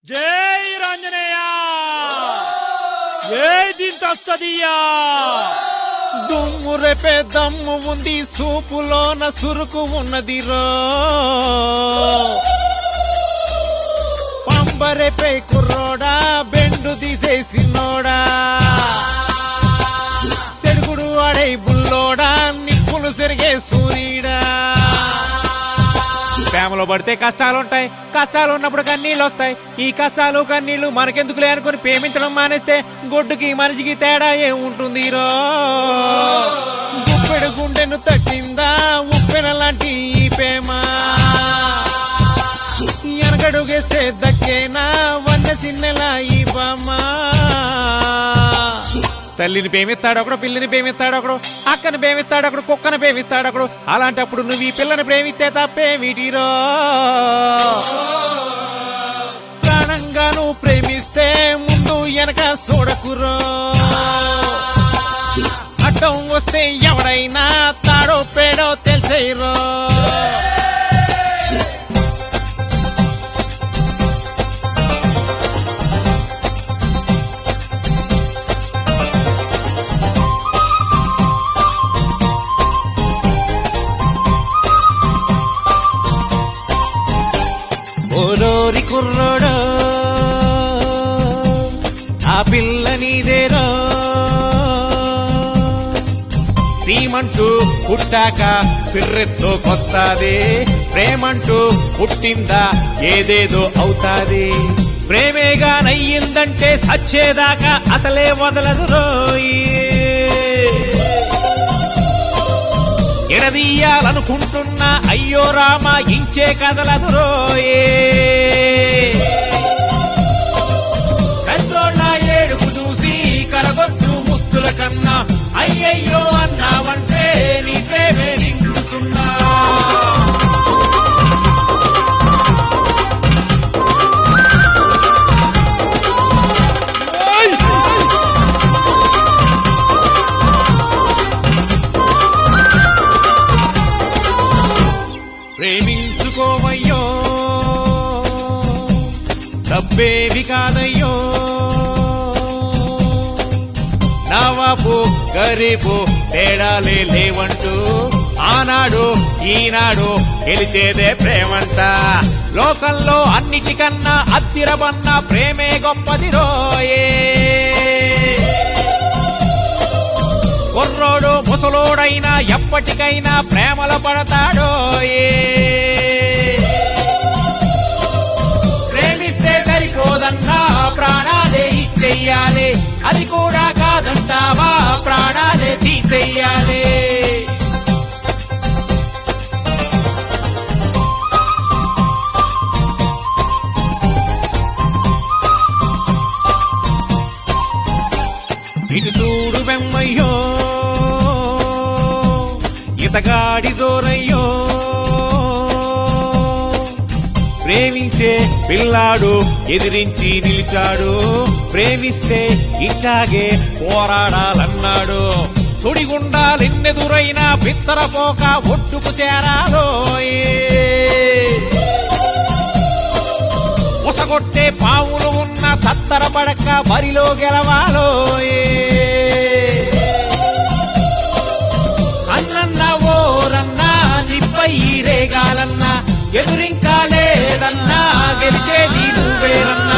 జై రాంజనేయ జై దింతస్తదియా దుమ్ము రేపే దమ్ము ఉంది సూపులోన సురుకు ఉన్నదిరో పంబరేపే కుర్రోడా బెండు తీసేసినోడా సెడుగుడు ఆడే బుల్లోడా నిప్పులు సెరిగే సూర్యుడా ప్రేమలో పడితే కష్టాలుంటాయి, కష్టాలు ఉన్నప్పుడు కన్నీళ్ళు వస్తాయి. ఈ కష్టాలు కన్నీళ్లు మనకెందుకులే అనుకుని ప్రేమించడం మానేస్తే గొడ్డుకి మనిషికి తేడా ఏముంటుంది రో. గుప్పెడు గుండెను తట్టిందా ఉప్పెన లాంటి ఈ ప్రేమ, ఎనగడుగేస్తే దక్కేనా వన్న చిన్నెలా ఈ బామ్మ. తల్లిని ప్రేమిస్తాడు ఒకడు, పిల్లిని ప్రేమిస్తాడు ఒకడు, అక్కని ప్రేమిస్తాడు ఒకడు, కుక్కని ప్రేమిస్తాడు ఒకడు. అలాంటప్పుడు నువ్వు ఈ పిల్లని ప్రేమిస్తే తప్పే వీటిరో. ప్రాణంగా నువ్వు ప్రేమిస్తే ముందు వెనక చూడకురో. అడ్డం వస్తే ఎవడైనా తాడో పేడో తెలిసేరో. ఓరోరి కుర్రోడో ఆ పిల్ల నీదేరో. సీమంటూ పుట్టాక ఫిర్రెత్తోకొస్తాది, ప్రేమంటూ పుట్టిందా ఏదేదో అవుతాది. ప్రేమేగా నయ్యిందంటే సచ్చేదాకా అసలే వదలదు రోయి. ఎడదీయాలనుకుంటున్నా అయ్యో రామా ఇంచే కదలదు రోయే. కంట్రోళ్ళ ఏడుపు చూసి కరగొద్దు ముత్తుల కన్నా అయ్యయ్యో అన్నావంటే నీ ప్రేమే నిండుతున్నా. ప్రేమించుకోవయ్యో తప్పేవి కాదయ్యో. నవాబు గరీబు తేడాలే లేవంటూ ఆనాడు ఈనాడు గెలిచేదే ప్రేమంట. లోకంలో అన్నిటికన్నా అత్తిరబన్న ప్రేమే గొప్పది రోయే. కుర్రోడు ముసలోడైనా ఎప్పటికైనా ప్రేమల పడతాడో. ప్రేమిస్తే సరిపోదన్నా ప్రాణాలే ఇచ్చెయ్యాలి, అది కూడా కాదంటావా ప్రాణాలే తీసెయ్యాలి. ఇటు చూడు వెమ్మయ్యో ఇతగాడి జోరయ్యో. ప్రేమించే పిల్లాడు ఎదిరించి నిలిచాడు, ప్రేమిస్తే ఇట్లాగే పోరాడాలన్నాడు. సుడిగుండాలెన్నెదురైనా బిత్తరపోక ఒట్టుకు చేరాలో. ఉసగొట్టే పావులు ఉన్న తత్తర పడక బరిలో గెలవాలో. అన్నన్నా ఓరన్నా నిప్పై రేగాలన్నా ఎదురింకా లేదన్నా గెలిచేది నువ్వేరన్నా.